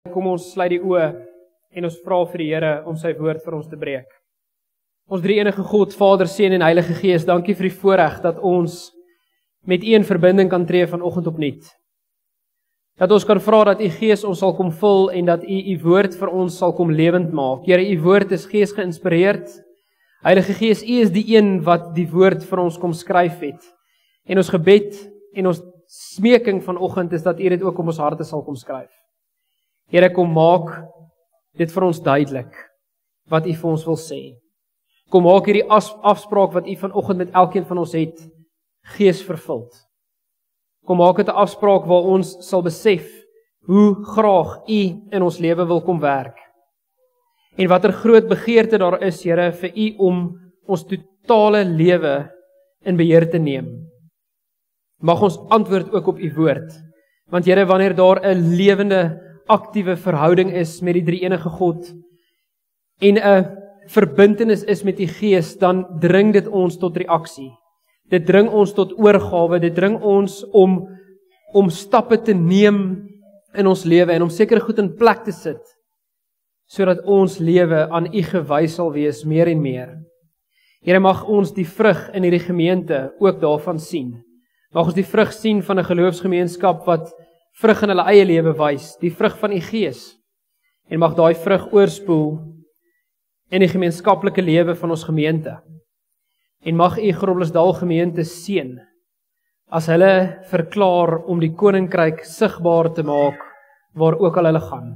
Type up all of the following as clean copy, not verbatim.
Kom ons sluit die oë en ons vra vir die Here om sy woord vir ons te breek. Ons drie enige God, Vader, Seun en Heilige Gees, dankie vir die voorreg dat ons met U in verbinding kan tree vanoggend opnuut. Dat ons kan vra dat U Gees ons sal kom vul en dat U woord vir ons sal kom lewend maak. Here, U woord is Gees geïnspireerd. Heilige Gees, U is die een wat die woord vir ons kom skryf het. En ons gebed en ons smeking vanoggend is dat U dit ook op ons harte sal kom skryf. Here, kom maak dit vir ons duidelik wat U vir ons wil sê. Kom maak hierdie afspraak wat U vanoggend met elkeen van ons het, Gees vervuld. Kom maak dit 'n afspraak waar ons sal besef hoe graag U in ons lewe wil kom werk. En watter groot begeerte daar is, Here, vir U om ons totale lewe in beheer te neem. Mag ons antwoord ook op U woord. Want Here, wanneer daar 'n lewende, aktiewe verhouding is met die drie enige God en 'n verbintenis is met die Gees, dan dring dit ons tot reaksie. Dit dring ons tot oorgawe, dit dring ons om stappe te neem in ons lewe en om sekere goed in plek te sit, sodat ons lewe aan U gewys sal wees meer en meer. Here, mag ons die vrug in hierdie gemeente ook daarvan sien. Mag ons die vrug sien van 'n geloofsgemeenskap wat vrug in hulle eie lewe wys, die vrug van U Gees. En mag daai vrug oorspoel in die gemeenskaplike lewe van ons gemeente. En mag U Groblersdal gemeente seën as hulle verklaar om die koninkryk sigbaar te maak waar ook al hulle gaan.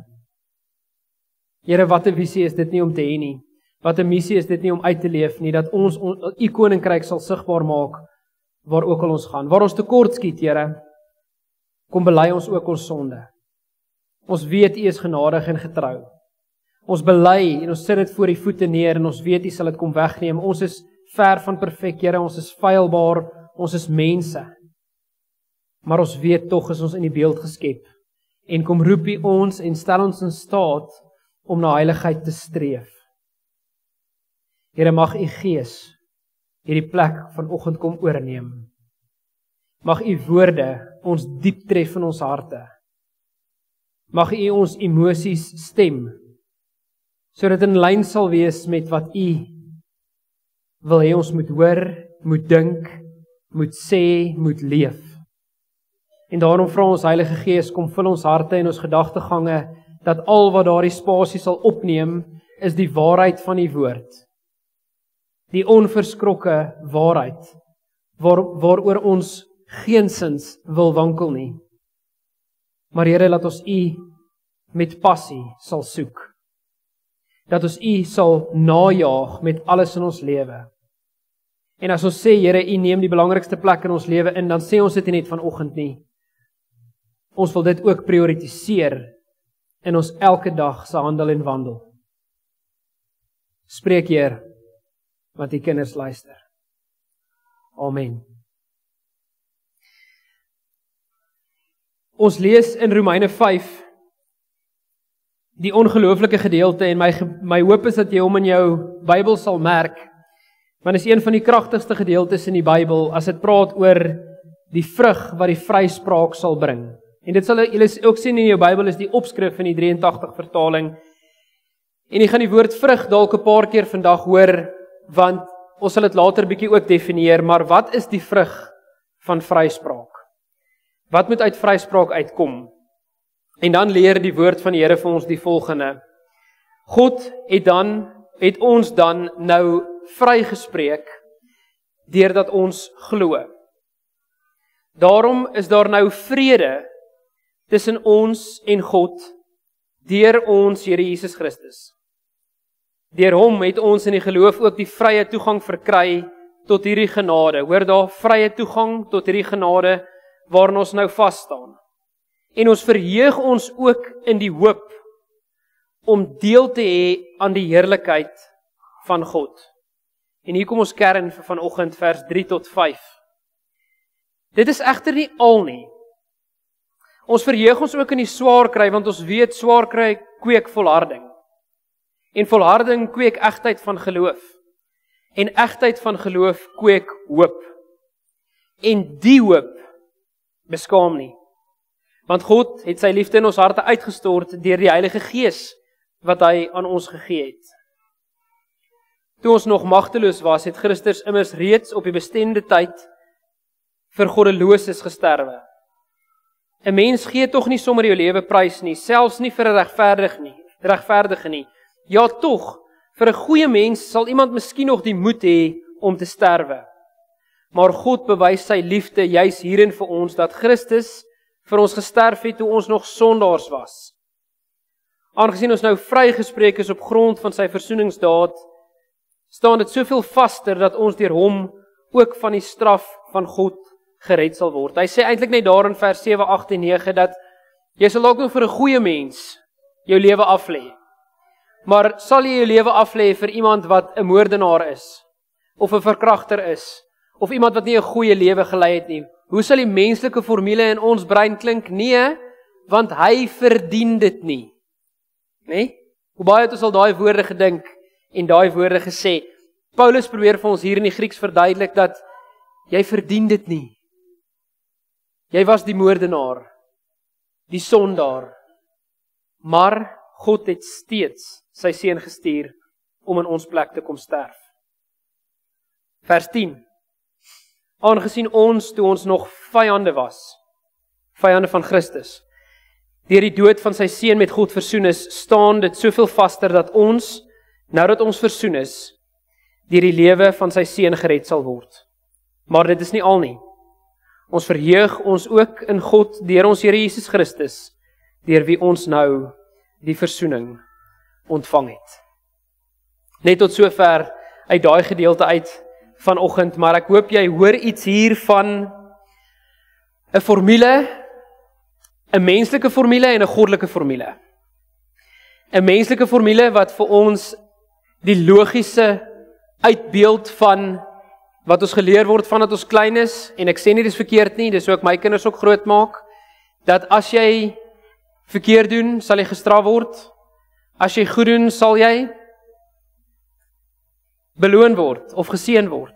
Here, wat 'n visie is dit nie om te hê nie. Wat 'n missie is dit nie om uit te leef nie, dat ons U koninkryk sal sigbaar maak waar ook al ons gaan. Waar ons tekort skiet, Here, kom bely ons ook ons sonde. Ons weet U is genadig en getrou. Ons bely en ons sit dit voor U voete neer en ons weet U sal dit kom wegneem. Ons is ver van perfek, Here, ons is feilbaar, ons is mense. Maar ons weet tog is ons in die beeld geskep. En kom roep U ons en stel ons in staat om na heiligheid te streef. Here, mag U Gees hierdie plek vanoggend kom oorneem. Mag U woorde ons diep tref in ons harte. Mag U ons emosies stem, sodat in lyn sal wees met wat U wil hê ons moet hoor, moet dink, moet sê, moet leef. En daarom vra ons Heilige Gees, kom vul ons harte en ons gedagtegange, dat al wat daardie spasie sal opneem, is die waarheid van die woord. Die onverskrokke waarheid, waaroor ons geensins wil wankel nie. Maar Here, laat ons U met passie sal soek. Dat ons U sal najaag met alles in ons lewe. En as ons sê, Here, U neem die belangrikste plek in ons lewe in, dan sê ons dit nie net vanoggend nie. Ons wil dit ook prioritiseer in ons elke dag se handel en wandel. Spreek, Heer, want die kinders luister. Amen. Ons lees in Romeine 5 die ongelooflike gedeelte en my hoop is dat jy hom in jou Bybel sal merk, want is een van die kragtigste gedeeltes in die Bybel as dit praat oor die vrug wat die vryspraak sal bring. En dit sal julle ook sien in jou Bybel is die opskrif in die 83 vertaling. En jy gaan die woord vrug dalk 'n paar keer vandag hoor, want ons sal dit later bietjie ook definieer, maar wat is die vrug van vryspraak? Wat moet uit vryspraak uitkom? En dan leer die woord van die Here vir ons die volgende. God het ons dan nou vrygespreek deurdat ons glo. Daarom is daar nou vrede tussen ons en God deur ons Here Jesus Christus. Deur hom het ons in die geloof ook die vrye toegang verkry tot hierdie genade. Hoor daar, vrye toegang tot hierdie genade waarin ons nou vas staan. En ons verheug ons ook in die hoop om deel te hê aan die heerlikheid van God. En hier kom ons kern vir vanoggend, vers 3 tot 5. Dit is egter nie al nie. Ons verheug ons ook in die swaar kry, want ons weet swaar kry kweek volharding. En volharding kweek egtheid van geloof. En egtheid van geloof kweek hoop. En die hoop beskaam nie. Want God het sy liefde in ons harte uitgestort deur die Heilige Gees wat hy aan ons gegee het. Toe ons nog magteloos was, het Christus immers reeds op die bestemde tyd vir goddeloses gesterwe. 'n Mens gee tog nie sommer jou lewe prys nie, selfs nie vir 'n regverdige nie. Ja tog, vir 'n goeie mens sal iemand miskien nog die moed hê om te sterwe. Maar God bewys sy liefde juis hierin vir ons, dat Christus vir ons gesterf het toe ons nog sondaars was. Aangesien ons nou vrygespreek is op grond van sy versoeningsdaad, staan dit soveel vaster dat ons deur hom ook van die straf van God gered sal word. Hy sê eintlik net daar in vers 7, 8 en 9 dat jy sal dalk nog vir 'n goeie mens jou lewe aflê. Maar sal jy jou lewe aflê vir iemand wat 'n moordenaar is, of 'n verkragter is, of iemand wat nie 'n goeie lewe gelei het nie? Hoe sal die menslike formule in ons brein klink? Nee, want hy verdien dit nie. Nee? Hoe baie het ons al daai woorde gedink en daai woorde gesê? Paulus probeer vir ons hier in die Grieks verduidelik dat jy verdien dit nie. Jy was die moordenaar, die sondaar, maar God het steeds sy seun gestuur om in ons plek te kom sterf. Vers 10. Aangesien ons, toe ons nog vyande was, vyande van Christus, deur die dood van sy seun met God versoen is, staan dit soveel vaster dat ons, nou dat ons versoen is, deur die lewe van sy seun gered sal word. Maar dit is nie al nie. Ons verheug ons ook in God deur ons Here Jesus Christus, deur wie ons nou die versoening ontvang het. Net tot sover uit daai gedeelte uit vanoggend, maar ek hoop jy hoor iets hier van 'n formule, 'n menslike formule en 'n goddelike formule. 'n Menslike formule wat vir ons die logiese uitbeeld van wat ons geleer word vandat ons klein is, en ek sê nie dis verkeerd nie, dis hoe ek my kinders ook groot maak, dat as jy verkeerd doen, sal jy gestraf word. As jy goed doen, sal jy beloon word of geseën word.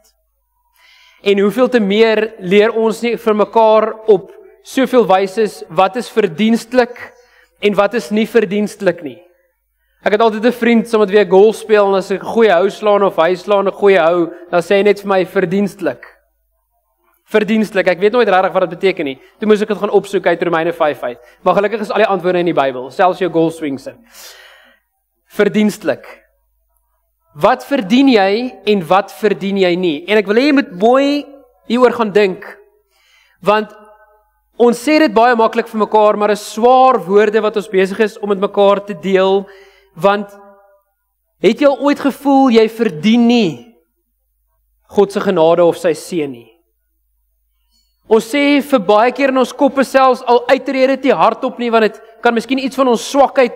En hoeveel te meer leer ons nie vir mekaar op soveel wyse wat is verdienstelik en wat is nie verdienstelik nie. Ek het altyd 'n vriend saam met wie ek golf speel, en as ek 'n goeie hou slaan of hy slaan 'n goeie hou, dan sê hy net vir my verdienstelik. Verdienstelik, ek weet nooit regtig wat dit beteken nie. Toe moes ek dit gaan opsoek uit Romeine 5 uit. Maar gelukkig is al die antwoorde in die Bybel, selfs jou golf swings in. Verdienstelik. Wat verdien jy en wat verdien jy nie? En ek wil hê jy moet mooi hieroor gaan dink, want ons sê dit baie maklik vir mekaar, maar is swaar woorde wat ons besig is om met mekaar te deel, want het jy al ooit gevoel jy verdien nie God se genade of sy seën nie? Ons sê vir baie keer in ons koppe selfs al uitrede dit nie hardop nie, want dit kan miskien iets van ons swakheid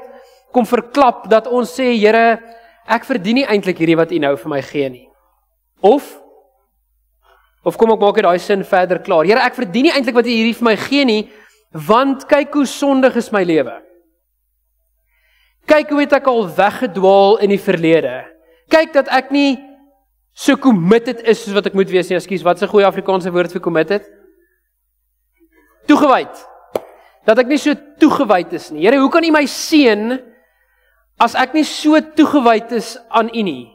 kom verklap, dat ons sê, Here, ek verdien nie eintlik hierdie wat U nou vir my gee nie. Of kom ek maak daai sin verder klaar. Here, ek verdien nie eintlik wat U hierdie vir my gee nie, want kyk hoe sondig is my lewe. Kyk hoe het ek al weggedwaal in die verlede. Kyk dat ek nie so committed is soos wat ek moet wees nie. Ekskuus, wat is 'n goeie Afrikaanse woord vir committed? Toegewyd. Dat ek nie so toegewyd is nie. Here, hoe kan U my seën as ek nie so toegewyd is aan U nie?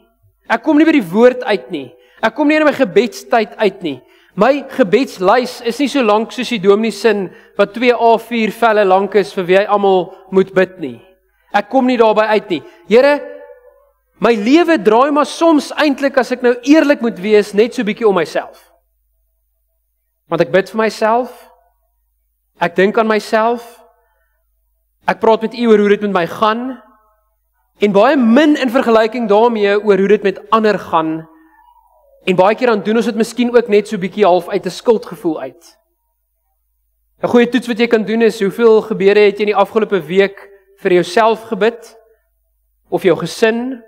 Ek kom nie by die woord uit nie. Ek kom nie in my gebedstyd uit nie. My gebedslys is nie so lank soos die dominee sin wat 2 A4 velle lank is vir wie hy almal moet bid nie. Ek kom nie daarby uit nie. Here, my lewe draai maar soms eintlik, as ek nou eerlik moet wees, net so bietjie om myself. Want ek bid vir myself. Ek dink aan myself. Ek praat met U oor hoe dit met my gaan. En baie min in vergelyking daarmee oor hoe dit met ander gaan. En baie keer dan doen ons dit miskien ook net so bietjie half uit 'n skuldgevoel uit. 'n Goeie toets wat jy kan doen is, hoeveel gebede het jy in die afgelope week vir jouself gebid? Of jou gesin?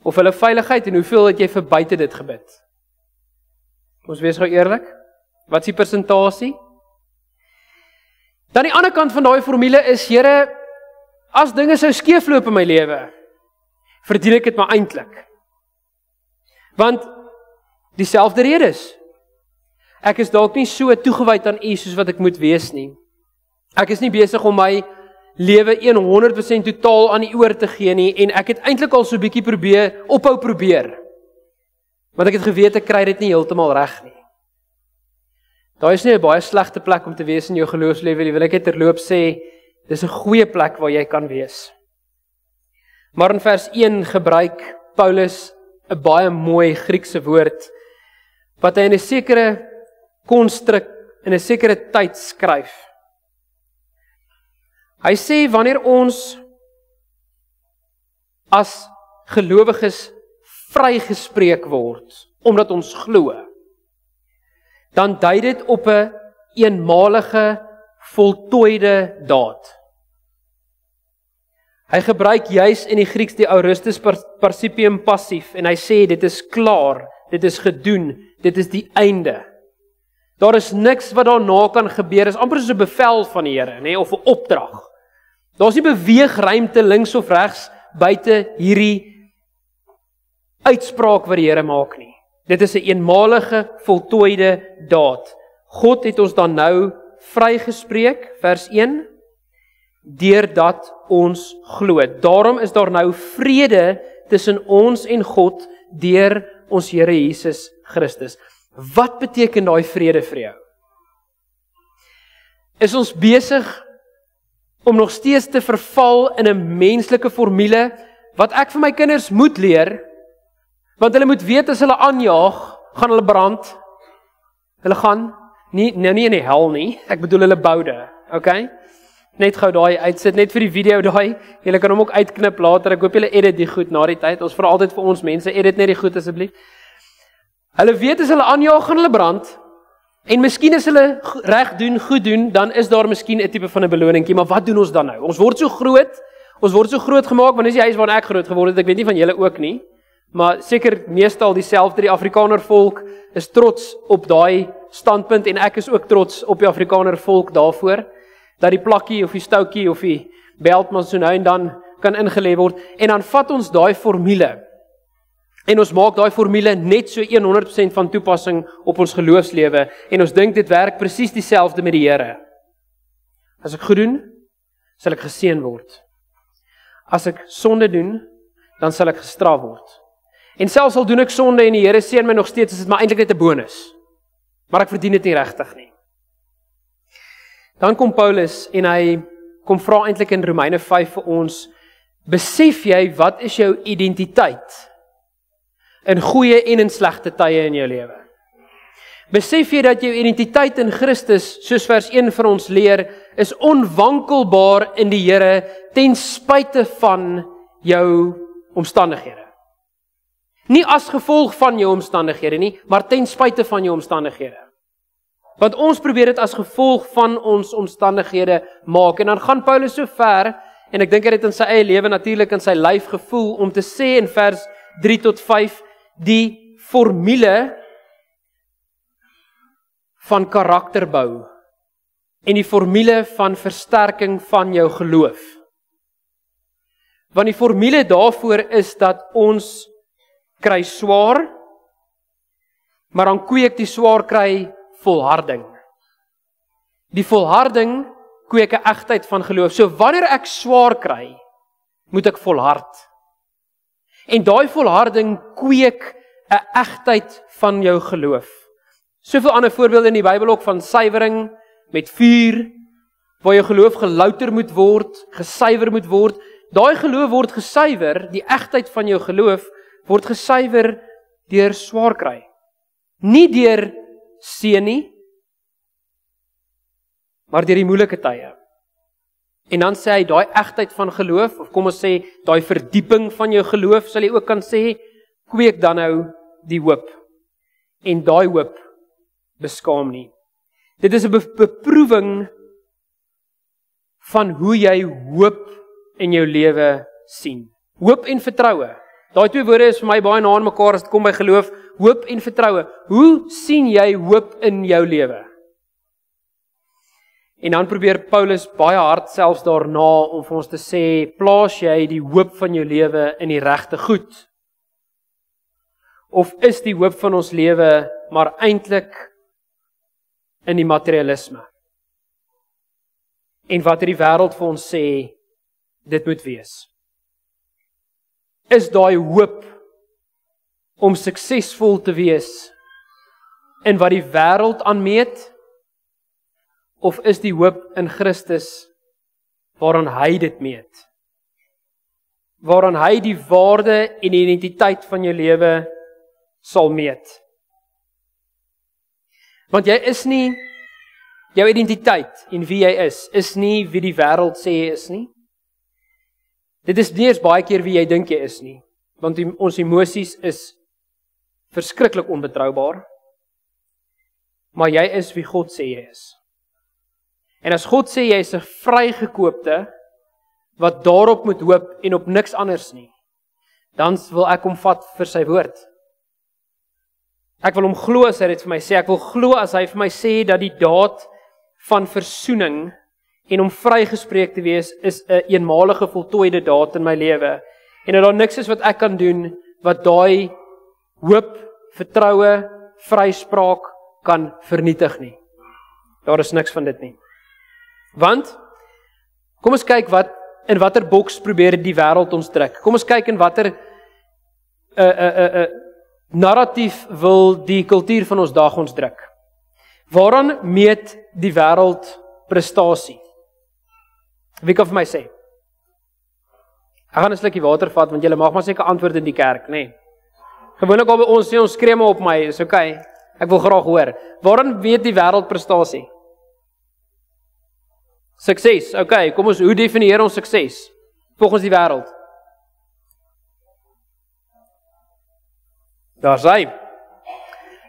Of hulle veiligheid? En hoeveel het jy vir buite dit gebid? Ons wees gou eerlik. Wat is die persentasie? Dan die ander kant van daai formule is, Here, as dinge sou skeefloop in my lewe, verdien ek dit maar eintlik. Want dieselfde redes. Ek is dalk nie so toegewyd aan U soos wat ek moet wees nie. Ek is nie besig om my lewe 100% totaal aan die oor te gee nie, en ek het eintlik al so 'n bietjie ophou probeer. Want ek het geweet ek kry dit nie heeltemal reg nie. Daar is nie 'n baie slegte plek om te wees in jou geloofslewe, wil ek net terloop sê, dis 'n goeie plek waar jy kan wees. Maar in vers 1 gebruik Paulus 'n baie mooi Griekse woord, wat hy in 'n sekere konstruk, in 'n sekere tyd skryf. Hy sê, wanneer ons as gelowiges vrygespreek word, omdat ons glo, dan dui dit op 'n eenmalige, voltooide daad. Hy gebruik juis in die Grieks die aorist participium passief, en hy sê, dit is klaar, dit is gedoen, dit is die einde. Daar is niks wat daarna kan gebeur, is amper soos 'n bevel van die Here, nee, of 'n opdrag. Daar is nie beweegruimte links of regs, buite hierdie uitspraak wat die Here maak nie. Dit is 'n eenmalige, voltooide daad. God het ons dan nou vrygespreek, vers 1, deurdat ons glo. Daarom is daar nou vrede tussen ons en God deur ons Here Jesus Christus. Wat beteken daai vrede vir jou? Is ons besig om nog steeds te verval in 'n menslike formule, wat ek vir my kinders moet leer, want hulle moet weet as hulle aanjaag, gaan hulle brand. Hulle gaan nie in die hel nie, ek bedoel hulle boude, okay? Net gou daai uitsit, net vir die video daai, julle kan hom ook uitknip later, ek hoop julle edit die goed na die tyd, ons vra altyd vir ons mense, edit net die goed asseblief. Hulle weet as hulle aanjaag, gaan hulle brand, en miskien as hulle reg doen, goed doen, dan is daar miskien 'n tipe van 'n beloningkie, maar wat doen ons dan nou? Ons word so groot gemaak, want dis die huis waarin ek groot geword het, ek weet nie van julle ook nie, maar seker meestal dieselfde, die Afrikaner volk is trots op daai standpunt, en ek is ook trots op die Afrikaner volk daarvoor, dat die plakkie of die stoutjie of die belt maar so nou en dan kan ingelê word, en dan vat ons daai formule, en ons maak daai formule net so 100% van toepassing op ons geloofslewe, en ons dink dit werk presies dieselfde met die Here. As ek goed doen, sal ek geseën word. As ek sonde doen, dan sal ek gestraf word. En selfs al doen ek sonde en die Here seën my nog steeds, is dit maar eintlik net 'n bonus. Maar ek verdien dit nie regtig nie. Dan kom Paulus en hy kom vra eintlik in Romeine 5 vir ons, besef jy wat is jou identiteit in goeie en in slegte tye in jou lewe? Besef jy dat jou identiteit in Christus, soos vers 1 vir ons leer, is onwankelbaar in die Here ten spyte van jou omstandighede. Nie as gevolg van jou omstandighede nie, maar ten spyte van jou omstandighede. Want ons probeer dit as gevolg van ons omstandighede maak, en dan gaan Paulus so ver, en ek dink hy het in sy eie lewe natuurlik in sy lyf gevoel, om te sê in vers 3 tot 5, die formule van karakterbou, en die formule van versterking van jou geloof. Want die formule daarvoor is dat ons kry swaar, maar dan kweek die swaar kry volharding. Die volharding kweek 'n egtheid van geloof. So wanneer ek swaar kry, moet ek volhard. En daai volharding kweek 'n egtheid van jou geloof. Soveel ander voorbeelde in die Bybel ook van suiwering met vuur, waar jou geloof gelouter moet word, gesuiwer moet word. Daai geloof word gesuiwer, die egtheid van jou geloof word gesuiwer deur swaar kry. Nie deur seën nie, maar deur die moeilike tye. En dan sê hy, daai egtheid van geloof, of kom ons sê, daai verdieping van jou geloof, sal jy ook kan sê, kweek dan nou die hoop. En daai hoop beskaam nie. Dit is 'n beproewing van hoe jy hoop in jou lewe sien. Hoop en vertroue. Daai twee woorde is vir my baie na aan mekaar as dit kom by geloof. Hoop en vertroue. Hoe sien jy hoop in jou lewe? En dan probeer Paulus baie hard selfs daarna om vir ons te sê, plaas jy die hoop van jou lewe in die regte goed? Of is die hoop van ons lewe maar eintlik in die materialisme? en wat die wêreld vir ons sê, dit moet wees. Is daai hoop om suksesvol te wees in wat die wêreld aanmeet, of is die hoop in Christus waaraan hy dit meet? Waaraan hy die waarde en die identiteit van jou lewe sal meet? Want jy is nie, jou identiteit en wie jy is nie wie die wêreld sê jy is nie. Dit is nie eens baie keer wie jy dink jy is nie, want ons emosies is verskriklik onbetroubaar, maar jy is wie God sê jy is. En as God sê jy is 'n vrygekoopte, wat daarop moet hoop en op niks anders nie, dan wil ek hom vat vir sy woord. Ek wil hom glo as hy dit vir my sê, ek wil glo as hy vir my sê dat die daad van versoening en om vrygespreek te wees is 'n eenmalige voltooide daad in my lewe. En dat daar niks is wat ek kan doen wat daai hoop, vertroue, vryspraak kan vernietig nie. Daar is niks van dit nie. Want kom ons kyk in watter boks probeer die wêreld ons druk. Kom ons kyk in watter narratief wil die kultuur van ons dag ons druk. Waaraan meet die wêreld prestasie? Wie kan vir my sê? Ek gaan 'n slukkie water vat, want julle mag maar seker antwoord in die kerk, nê? Nee. Gewoonlik al by ons sê ons skree maar op my, is okay. Ek wil graag hoor. Waaraan meet die wêreld prestasie? Sukses, okay. Kom ons, hoe definieer ons sukses volgens die wêreld? Daar sê,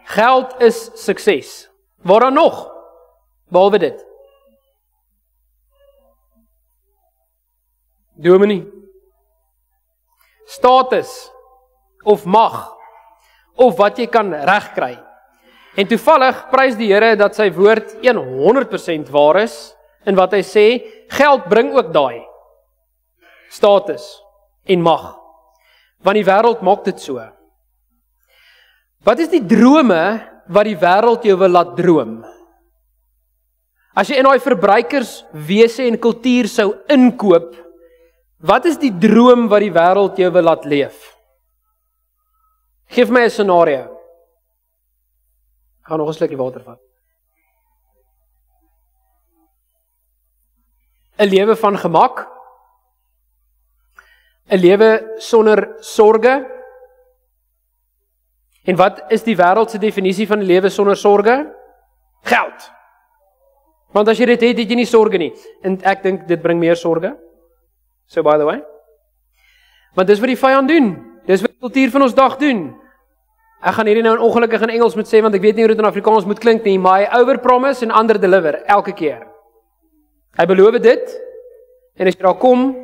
geld is sukses. Waaraan nog? Behalwe dit. Dominee. Status of mag of wat jy kan regkry. En toevallig prys die Here dat sy woord 100% waar is in wat hy sê, geld bring ook daai status en mag. Want die wêreld maak dit so. Wat is die drome wat die wêreld jou wil laat droom? As jy in daai verbruikerswese en kultuur sou inkoop, wat is die droom wat die wêreld jou wil laat leef? Geef my 'n scenario. Ek gaan nog 'n slukkie water vat. 'n lewe van gemak, 'n lewe sonder sorge. En wat is die wêreld se definisie van 'n lewe sonder sorge? Geld. Want as jy dit het jy nie sorge nie. En ek dink dit bring meer sorge. So by the way. Want dis wat die vyand doen. Dis wat die kultuur van ons dag doen. Ek gaan hierdie nou ongelukkig in Engels moet sê, want ek weet nie hoe dit in Afrikaans moet klink nie, maar hy overpromise en underdeliver elke keer. Hy beloof dit, en as jy daar kom,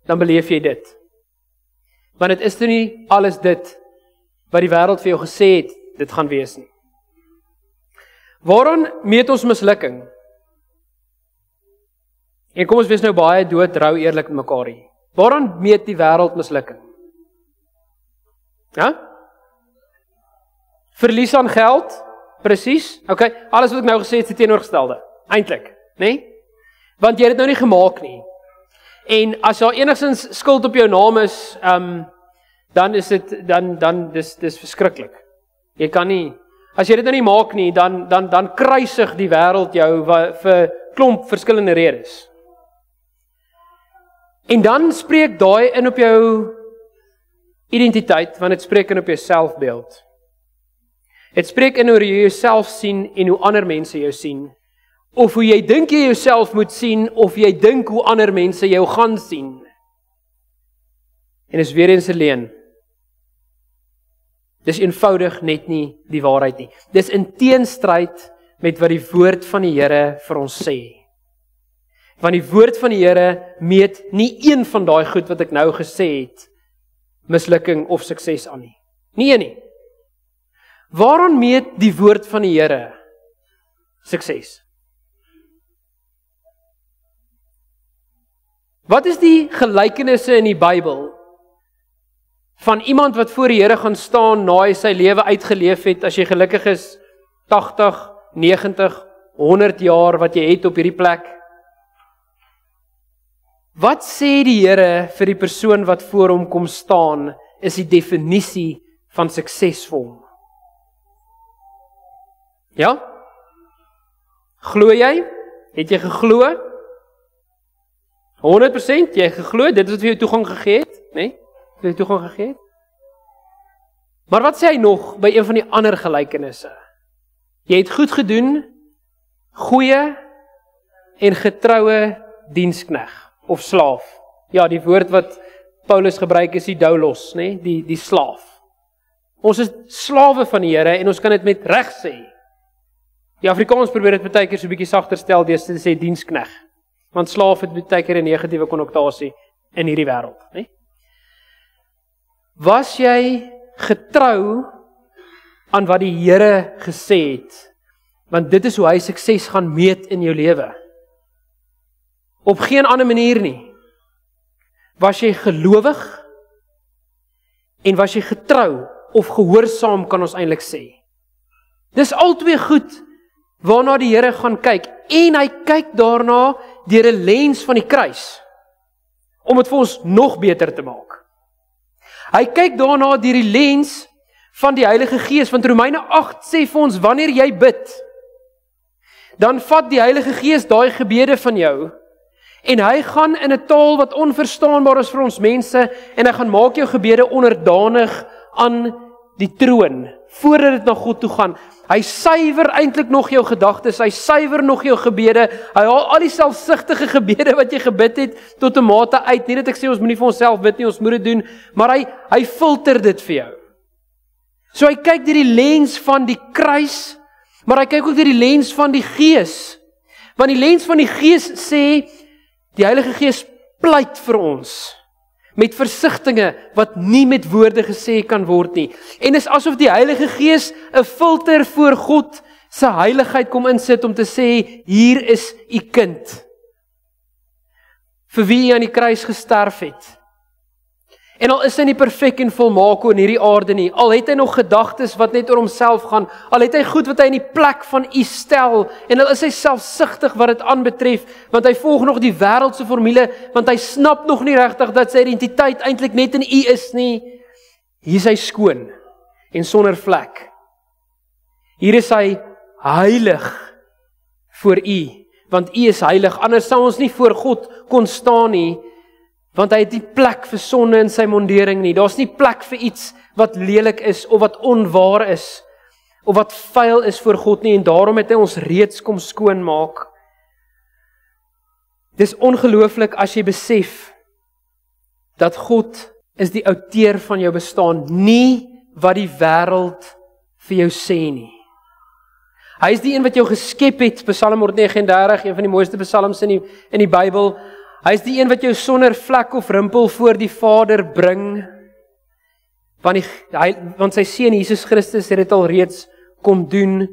dan beleef jy dit. Want dit is toe nie alles dit wat die wêreld vir jou gesê het, dit gaan wees nie. Waaraan meet ons mislukking? En kom ons wees nou baie doodrou eerlik met mekaar hier. Waaraan meet die wêreld mislukking? Ja? Verlies aan geld? Presies. Okay, alles wat ek nou gesê het, is die teenoorgestelde. Eintlik, né? Want jy het dit nou nie gemaak nie. En as daar enigstens skuld op jou naam is, dan is dit dis verskriklik. Jy kan nie, as jy dit nou nie maak nie, dan kruisig die wêreld jou vir klomp verskillende redes. En dan spreek daai in op jou identiteit, want dit spreek in op jou selfbeeld. Dit spreek in hoe jy jouself sien en hoe ander mense jou sien. Of hoe jy dink jy jouself moet sien, of jy dink hoe ander mense jou gaan sien. En is weer eens 'n leuen. Dis eenvoudig net nie die waarheid nie. Dis in teenstryd met wat die woord van die Here vir ons sê. Want die woord van die Here meet nie een van daai goed wat ek nou gesê het, mislukking of sukses aan nie. Nie een nie. Waaraan meet die woord van die Here sukses? Wat is die gelykenisse in die Bybel van iemand wat voor die Here gaan staan na hy sy lewe uitgeleef het, as jy gelukkig is 80, 90, 100 jaar wat jy het op hierdie plek? Wat sê die Here vir die persoon wat voor hom kom staan, is die definisie van suksesvol. Ja? Glo jy? Het jy geglo? 100% jy geglo, dit is wat vir jou toegang gegee het, né? Vir jou toegang gegee het. Maar wat sê hy nog by een van die ander gelykenisse? Jy het goed gedoen, goeie en getroue dienskneg of slaaf. Ja, die woord wat Paulus gebruik is die doulos, né? Die slaaf. Ons is slawe van die Here en ons kan dit met reg sê. Die Afrikaans probeer dit baie keer so 'n bietjie sagter stel deur te sê dienskneg. Want slaaf het baie keer 'n negatiewe konnotasie in hierdie wêreld, né? Was jy getrou aan wat die Here gesê het? Want dit is hoe hy sukses gaan meet in jou lewe. Op geen ander manier nie. Was jy gelowig en was jy getrou of gehoorsaam, kan ons eintlik sê. Dis albei goed waarna die Here gaan kyk en hy kyk daarna deur 'n lens van die kruis om dit vir ons nog beter te maak. Hy kyk daarna deur die lens van die Heilige Gees, want Romeine 8 sê vir ons wanneer jy bid, dan vat die Heilige Gees daai gebede van jou en hy gaan in 'n taal wat onverstaanbaar is vir ons mense en hy gaan maak jou gebede onderdanig aan die troon voordat dit na God toe gaan. Hy suiwer eintlik nog jou gedagtes, hy suiwer nog jou gebede, hy haal al die selfsugtige gebede wat jy gebid het tot 'n mate uit. Nie dat ek sê ons moenie vir onsself bid nie, ons moet dit doen, maar hy filter dit vir jou. So hy kyk deur die lens van die kruis, maar hy kyk ook deur die lens van die Gees. Want die lens van die Gees sê, die Heilige Gees pleit vir ons met versigtinge wat nie met woorde gesê kan word nie. En is asof die Heilige Gees 'n filter voor God se heiligheid kom insit om te sê, hier is u kind, vir wie hy aan die kruis gesterf het. En al is hy nie perfek en volmaak in hierdie aarde nie, al het hy nog gedagtes wat net oor homself gaan, al het hy goed wat hy in die plek van u stel, en al is hy selfsugtig wat dit aanbetref, want hy volg nog die wêreldse formule, want hy snap nog nie regtig dat sy identiteit eintlik net in u is nie. Hier is hy skoon en sonder vlek. Hier is hy heilig voor u, want u is heilig, anders sou ons nie voor God kon staan nie, want hy het nie plek vir sonde in sy mondering nie. Daar's nie plek vir iets wat lelik is, of wat onwaar is, of wat vuil is voor God nie, en daarom het hy ons reeds kom skoonmaak. Dis ongelooflik as jy besef, dat God is die outeur van jou bestaan, nie wat die wêreld vir jou sê nie. Hy is die een wat jou geskep het, Psalm 139, een van die mooiste psalms in die Bybel. Hy is die een wat jou sonder vlek of rimpel voor die Vader bring, want sy seun Jesus Christus het dit al reeds kom doen,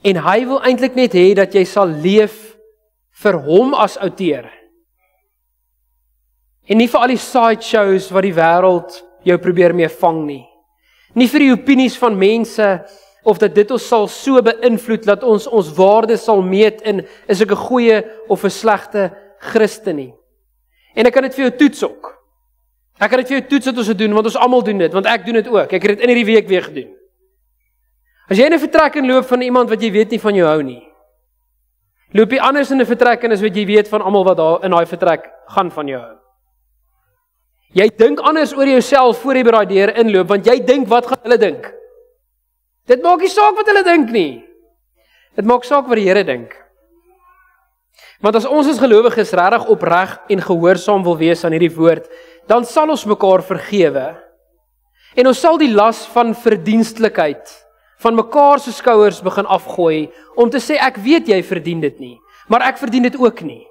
en hy wil eintlik net hê dat jy sal leef vir hom as outeur. En nie vir al die sideshows wat die wêreld jou probeer mee vang nie. Nie vir die opinies van mense, of dat dit ons sal so beïnvloed, dat ons waarde sal meet in, is ek 'n goeie of 'n slegte Christen nie. En ek kan dit vir jou toets ook. Ek kan dit vir jou toets dat ons dit doen, want ons almal doen dit, want ek doen dit ook. Ek het dit in hierdie week weer gedoen. As jy in 'n vertrekking loop van iemand wat jy weet nie van jou hou nie, loop jy anders in 'n vertrekking as wat jy weet van almal wat daar in daai vertrek gaan van jou hou. Jy dink anders oor jouself voor jy by daai deur inloop, want jy dink wat gaan hulle dink. Dit maak nie saak wat hulle dink nie. Dit maak saak wat die Here dink. Want as ons as gelowiges regtig opreg en gehoorsaam wil wees aan hierdie woord, dan sal ons mekaar vergewe. En ons sal die las van verdienstelikheid van mekaar se skouers begin afgooi, om te sê, ek weet jy verdien dit nie, maar ek verdien dit ook nie.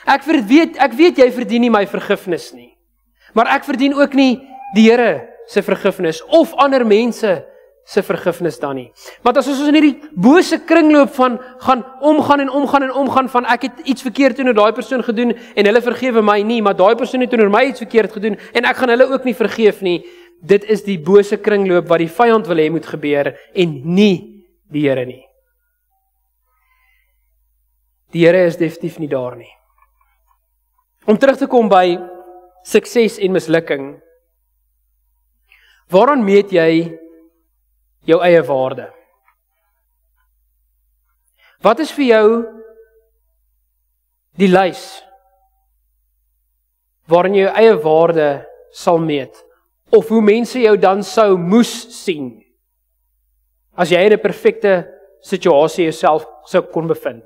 Ek weet jy verdien nie my vergifnis nie, maar ek verdien ook nie die Here se vergifnis, of ander mense se vergifnis dan nie. Want as ons in hierdie bose kringloop van gaan omgaan van ek het iets verkeerd teenoor daai persoon gedoen en hulle vergewe my nie, maar daai persoon het teenoor my iets verkeerd gedoen en ek gaan hulle ook nie vergeef nie, dit is die bose kringloop wat die vyand wil hê moet gebeur en nie die Here nie. Die Here is definitief nie daar nie. Om terug te kom by sukses en mislukking, waaraan meet jy jou eie waarde? Wat is vir jou die lys waarin jy jou eie waarde sal meet? Of hoe mense jou dan sou moes sien, as jy in 'n perfekte situasie jouself sou kon bevind?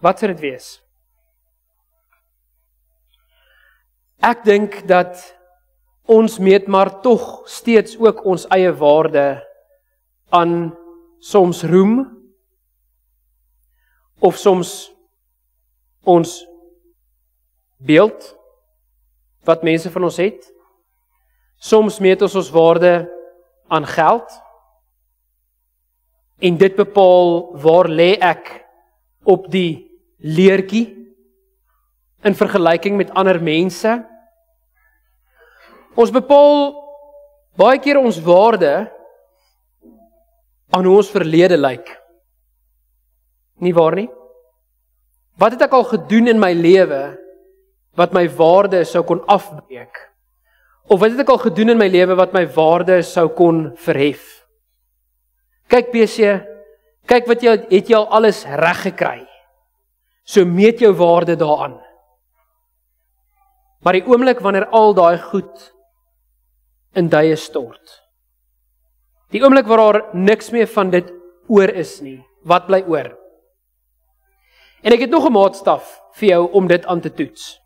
Wat sou dit wees? Ek dink dat ons meet maar tog steeds ook ons eie waarde aan soms roem, of soms ons beeld wat mense van ons het. Soms meet ons waarde aan geld, en dit bepaal waar lê ek op die leertjie in vergelyking met ander mense. Ons bepaal baie keer ons waarde aan hoe ons verlede lyk. Nie waar nie? Wat het ek al gedoen in my lewe wat my waarde sou kon afbreek? Of wat het ek al gedoen in my lewe wat my waarde sou kon verhef? Kyk PC, kyk wat het jy al alles reg gekry. So meet jou waarde daaraan. Maar die oomblik wanneer al daai goed in duie stort, die oomblik waar daar niks meer van dit oor is nie, wat bly oor? En ek het nog 'n maatstaf vir jou om dit aan te toets.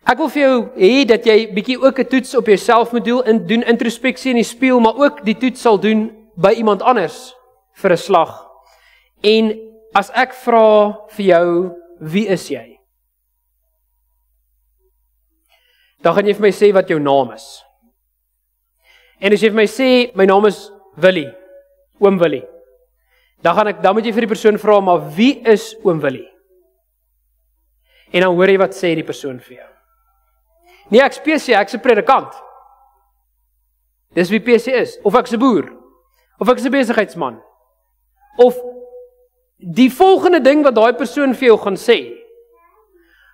Ek wil vir jou hê dat jy bietjie ook 'n toets op jouself moet doen introspeksie in die spieël, maar ook die toets sal doen by iemand anders vir 'n slag. En as ek vra vir jou, wie is jy? Dan gaan jy vir my sê wat jou naam is. En as jy vir my sê, my naam is Willie, oom Willie, dan moet jy vir die persoon vra, maar wie is oom Willie? En dan hoor jy wat sê die persoon vir jou. Nee, ek's PC, ek's 'n predikant. Dis wie PC is, of ek's 'n boer, of ek's 'n besigheidsman. Of die volgende ding wat daai persoon vir jou gaan sê,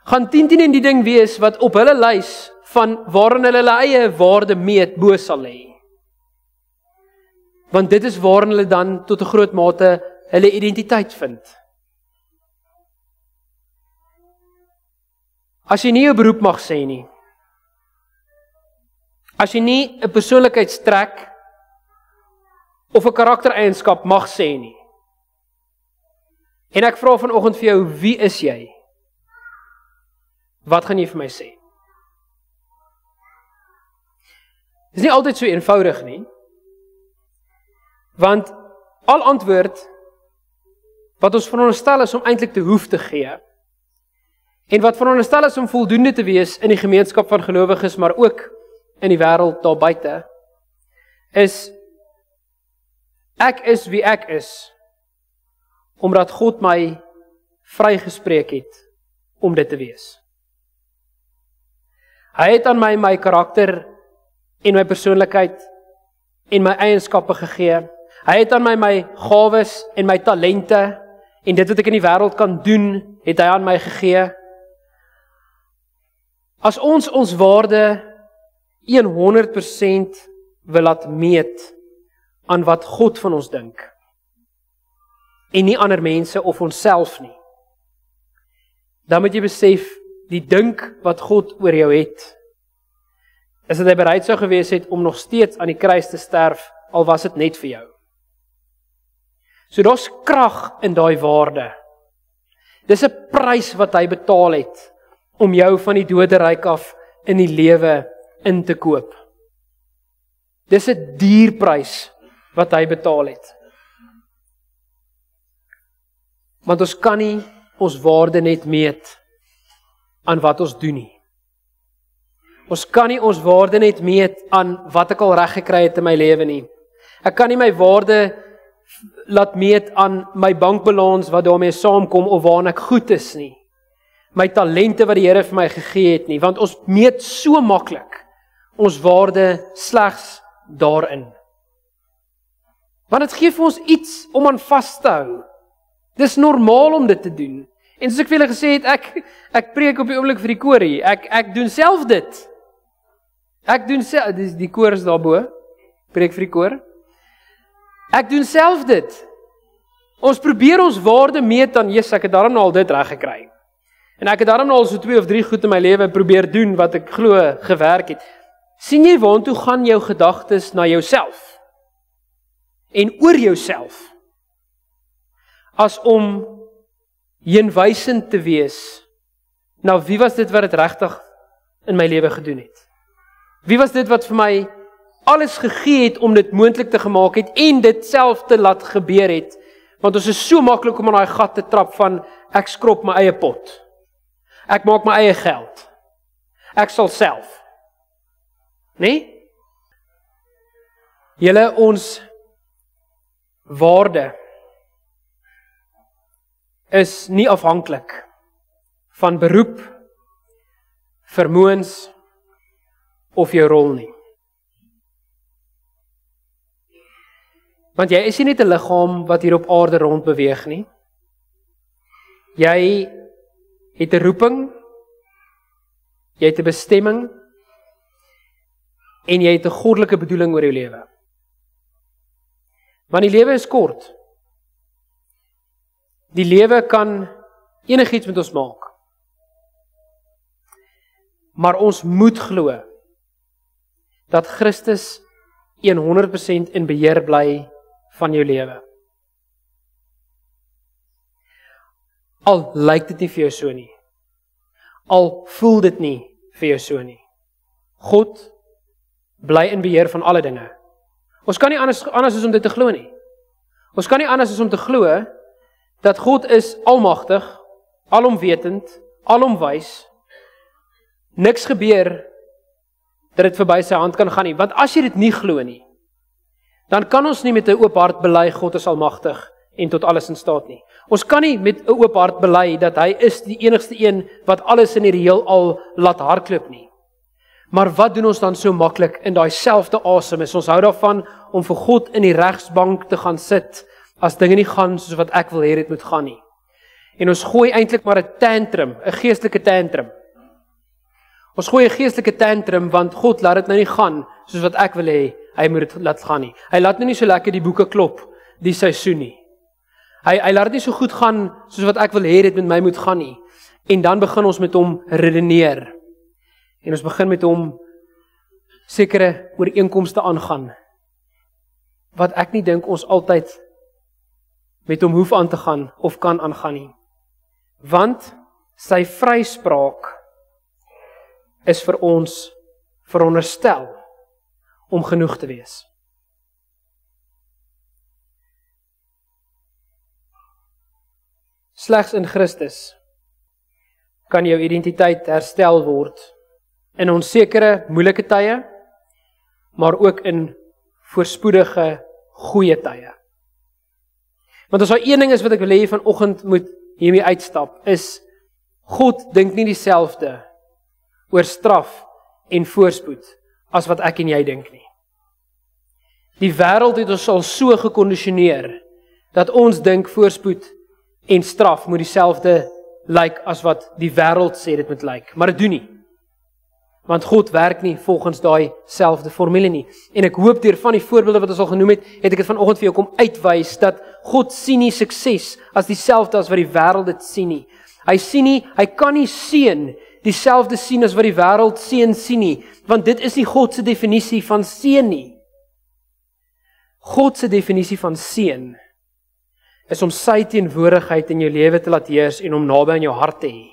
gaan 10 in die ding wees wat op hulle lys van waarin hulle eie waarde meet bo sal lê. Want dit is waarin hulle dan tot 'n groot mate hulle identiteit vind. As jy nie jou beroep mag sê nie, as jy nie 'n persoonlikheidstrek of 'n karaktereienskap mag sê nie, en ek vra vanoggend vir jou, wie is jy? Wat gaan jy vir my sê? Dit is nie altyd so eenvoudig nie, want al antwoord wat ons veronderstel is om eintlik te hoef te gee, en wat veronderstel is om voldoende te wees in die gemeenskap van gelowiges, maar ook in die wêreld daar buite, is ek is wie ek is, omdat God my vrygespreek het om dit te wees. Hy het aan my karakter en my persoonlikheid en my eienskappe gegee. Hy het aan my gawes en my talente en dit wat ek in die wêreld kan doen, het hy aan my gegee. As ons waarde 100% wil laat meet aan wat God van ons dink, en nie ander mense of onsself nie, dan moet jy besef, die dink wat God oor jou het, is dat hy bereid sou gewees het om nog steeds aan die kruis te sterf, al was dit net vir jou. So daar's krag in daai waarde. Dis 'n prys wat hy betaal het om jou van die doderyk af in die lewe in te koop. Dis 'n dierprys wat hy betaal het. Want ons kan nie ons waarde net meet aan wat ons doen nie. Ons kan nie ons waarde net meet aan wat ek al reg gekry het in my lewe nie. Ek kan nie my waarde laat meet aan my bankbalans wat daarmee saamkom of waarna ek goed is nie. My talente wat die Here vir my gegee het nie, want ons meet so maklik ons waarde slegs daarin. Want dit gee vir ons iets om aan vas te hou. Dis normaal om dit te doen. En soos ek vir julle gesê het, ek preek op die oomblik vir die koor hier. Ek doen self dit. Ek doen self, die koor is daarbo. Preek vir die koor. Ek doen self dit. Ons probeer ons waarde meet aan, yes, ek het daarom al dit reg gekry. En ek het daarom al so 2 of 3 goed in my lewe probeer doen wat ek glo gewerk het. Sien jy waartoe gaan jou gedagtes na jouself? En oor jouself? As om heenwysend te wees, nou wie was dit wat dit regtig in my lewe gedoen het? Wie was dit wat vir my alles gegee het om dit moontlik te gemaak het en dit self te laat gebeur het? Want ons is so maklik om in daai gat te trap van ek skrob my eie pot. Ek maak my eie geld. Ek sal self. Nee? Julle, ons waarde is nie afhanklik van beroep, vermoëns of jou rol nie. Want jy is nie net 'n liggaam wat hier op aarde rond beweeg nie. Jy het 'n roeping, jy het 'n bestemming en jy het 'n goddelike bedoeling oor jou lewe. Want die lewe is kort. Die lewe kan enigiets met ons maak. Maar ons moet glo dat Christus 100% in beheer bly van jou lewe. Al lyk dit nie vir jou so nie. Al voel dit nie vir jou so nie. God bly in beheer van alle dinge. Ons kan nie anders as om dit te glo nie. Ons kan nie anders as om te glo dat God is almagtig, alomwetend, alomwys. Niks gebeur dat dit verby sy hand kan gaan nie. Want as jy dit nie glo nie, dan kan ons nie met 'n oop hart bely God is almagtig en tot alles in staat nie. Ons kan nie met 'n oop hart bely dat hy is die enigste een wat alles in die heelal laat hardloop nie. Maar wat doen ons dan so maklik in daai selfde asem? Ons hou daarvan om vir God in die regsbank te gaan sit as dinge nie gaan soos wat ek wil hê dit moet gaan nie. En ons gooi eintlik maar 'n tantrum, 'n geestelike tantrum. Ons gooi 'n geestelike tantrum want God laat dit nou nie gaan soos wat ek wil hê hy moet dit laat gaan nie. Hy laat nou nie so lekker die boeke klop die seisoen nie. Hy laat dit nie so goed gaan soos wat ek wil hê dit met my moet gaan nie. En dan begin ons met hom redeneer. En ons begin met hom sekere ooreenkomste aangaan wat ek nie dink ons altyd met hom hoef aan te gaan of kan aangaan nie. Want sy vryspraak is vir ons veronderstel om genoeg te wees. Slegs in Christus kan jou identiteit herstel word in onsekere, moeilike tye, maar ook in voorspoedige, goeie tye. Want as daar een ding is wat ek wil hê vanoggend moet hiermee uitstap, is God dink nie dieselfde oor straf en voorspoed as wat ek en jy dink nie. Die wêreld het ons al so gekondisioneer dat ons dink voorspoed en straf moet dieselfde lyk as wat die wêreld sê dit moet lyk, maar dit doen nie. Want God werk nie volgens daai selfde formule nie. En ek hoop deur van die voorbeelde wat ons al genoem het ek dit vanoggend vir jou kom uitwys dat God sien nie sukses as dieselfde as wat die wêreld dit sien nie. Hy kan nie seën dieselfde sien as wat die wêreld seën sien nie, want dit is nie God se definisie van seën nie. God se definisie van seën is om sy teenwoordigheid in jou lewe te laat heers en om naby aan jou hart te hê.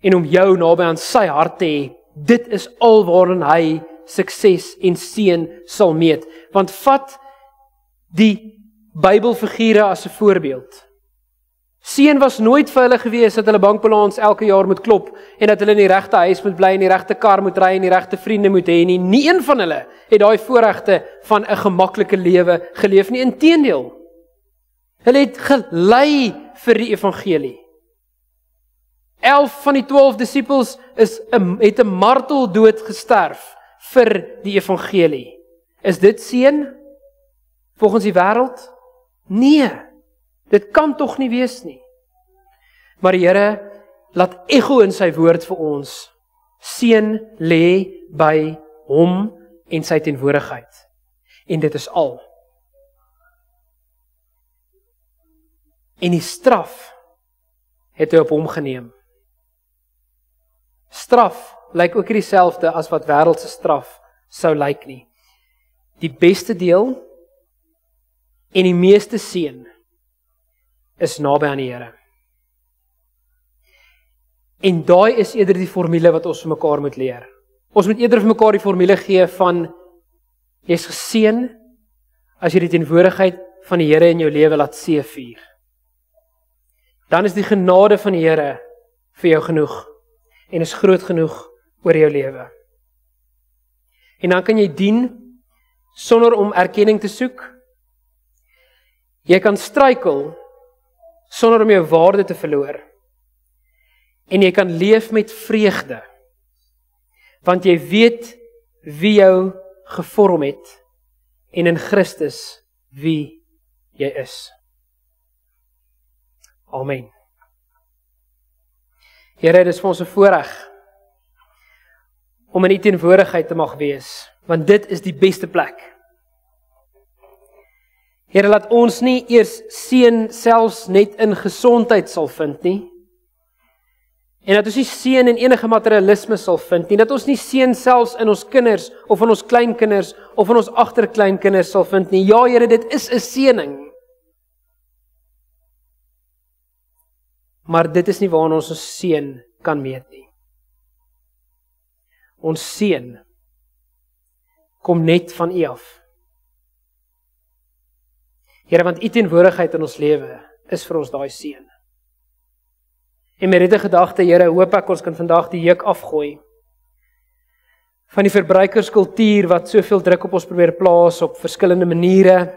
En om jou naby aan sy hart te hê, dit is al waarin hy sukses en seën sal meet. Want vat die Bybelfigure as 'n voorbeeld. Seën was nooit vir hulle gewees dat hulle bankbalans elke jaar moet klop en dat hulle in die regte huis moet bly en die regte kar moet ry en die regte vriende moet hê nie. Nie een van hulle het daai voorregte van 'n gemaklike lewe geleef nie. Inteendeel. Hulle het gelei vir die evangelie. 11 van die 12 disippels het 'n marteldood gesterf vir die evangelie. Is dit seën volgens die wêreld? Nee. Dit kan tog nie wees nie. Maar die Here laat echo in sy woord vir ons. Seën lê by hom en sy teenwoordigheid. En dit is al. En die straf het hy op hom geneem. Straf lyk ook nie dieselfde as wat wêreldse straf sou lyk nie. Die beste deel en die meeste seën is naby aan die Here. En daai is eerder die formule wat ons vir mekaar moet leer. Ons moet eerder vir mekaar die formule gee van jy's geseën as jy die teenwoordigheid van die Here in jou lewe laat seëvier. Dan is die genade van die Here vir jou genoeg en is groot genoeg oor jou lewe. En dan kan jy dien sonder om erkenning te soek. Jy kan struikel sonder om jou waarde te verloor. En jy kan leef met vreugde, want jy weet wie jou gevorm het en in Christus wie jy is. Amen. Here, dit is vir ons 'n voorreg om in U teenwoordigheid te mag wees, want dit is die beste plek. Here, laat ons nie eers seën selfs net in gesondheid sal vind nie, en dat ons nie seën in enige materialisme sal vind nie, dat ons nie seën selfs in ons kinders, of in ons kleinkinders, of in ons agterkleinkinders sal vind nie. Ja, Here, dit is 'n seëning. Maar dit is nie waarna ons seën kan meet nie. Ons seën kom net van U af. Here, want U teenwoordigheid in ons lewe is vir ons daai seën. En met hierdie gedagte, Here, hoop ek ons kan vandag die juk afgooi van die verbruikerskultuur wat soveel druk op ons probeer plaas op verskillende maniere,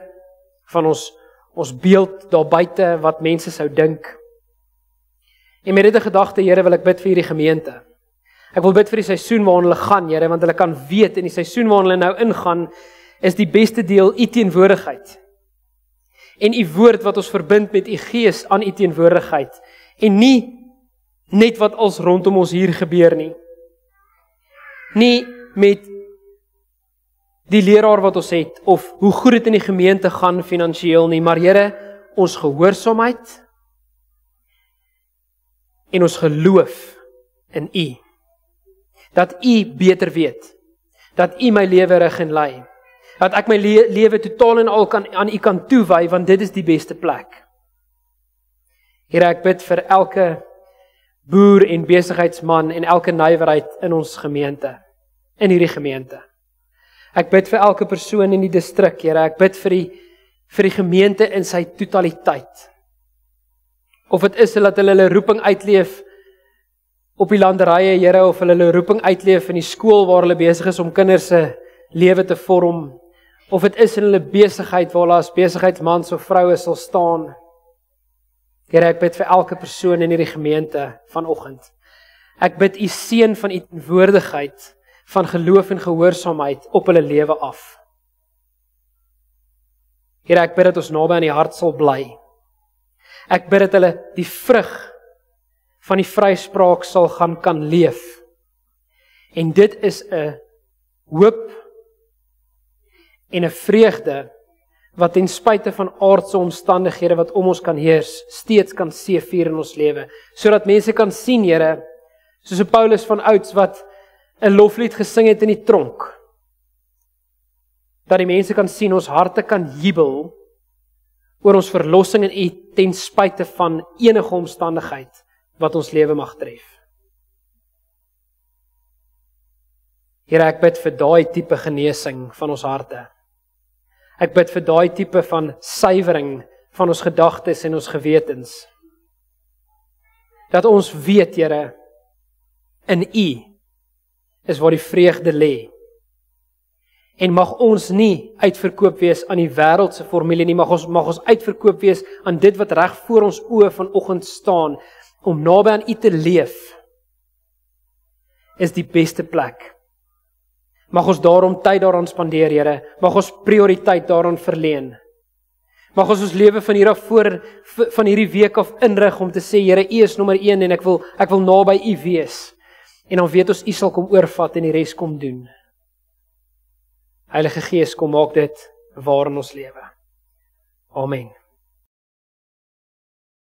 van ons beeld daar buite wat mense sou dink. En met hierdie gedagte, Here, wil ek bid vir hierdie gemeente. Ek wil bid vir die seisoen waarin hulle gaan, Here, want hulle kan weet in die seisoen waarin hulle nou ingaan, is die beste deel U teenwoordigheid. En U woord wat ons verbind met U Gees aan U teenwoordigheid. En nie net wat als rondom ons hier gebeur nie. Nie met die leraar wat ons het, of hoe goed dit in die gemeente gaan finansiëel nie, maar Here, ons gehoorsaamheid en ons geloof in U. Dat U beter weet, dat U my lewe rig en lei, dat ek my lewe totaal en al aan U kan toewy, want dit is die beste plek. Here, ek bid vir elke boer en besigheidsman en elke nywerheid in ons gemeente, in hierdie gemeente. Ek bid vir elke persoon in die distrik, Here, ek bid vir die gemeente in sy totaliteit. Of dit is dat hulle roeping uitleef op die landerye, Here, of hulle roeping uitleef in die skool waar hulle besig is om kinders se lewe te vorm, of dit is in hulle besigheid waar hulle as besigheidsmans of vroue sal staan. Here, ek bid vir elke persoon in hierdie gemeente vanoggend. Ek bid U seën van U teenwoordigheid, van geloof en gehoorsaamheid op hulle lewe af. Here, ek bid dat ons naby aan die hart sal bly. Ek bid dat hulle die vrug van die vryspraak sal kan leef. En dit is 'n hoop en 'n vreugde wat ten spyte van aardse omstandighede wat om ons kan heers, steeds kan seëvier in ons lewe, sodat mense kan sien, Here, soos Paulus van ouds wat 'n loflied gesing het in die tronk, dat die mense kan sien, ons harte kan jubel oor ons verlossing in U ten spyte van enige omstandigheid wat ons lewe mag tref. Here, ek bid vir daai tipe genesing van ons harte. Ek bid vir daai tipe van suiwering van ons gedagtes en ons gewetens. Dat ons weet, Here, in U is waar die vreugde lê. En mag ons nie uitverkoop wees aan die wêreldse formule nie, mag ons uitverkoop wees aan dit wat reg voor ons oë vanoggend staan, om naby aan U te leef, is die beste plek. Mag ons daarom tyd daaraan spandeer, Here, mag ons prioriteit daaraan verleen. Mag ons lewe van hier af van hierdie week af inrig om te sê, Here, U is nommer 1 en ek wil naby U wees. En dan weet ons U sal kom oorvat en die res kom doen. Heilige Gees, kom maak dit waar in ons lewe. Amen.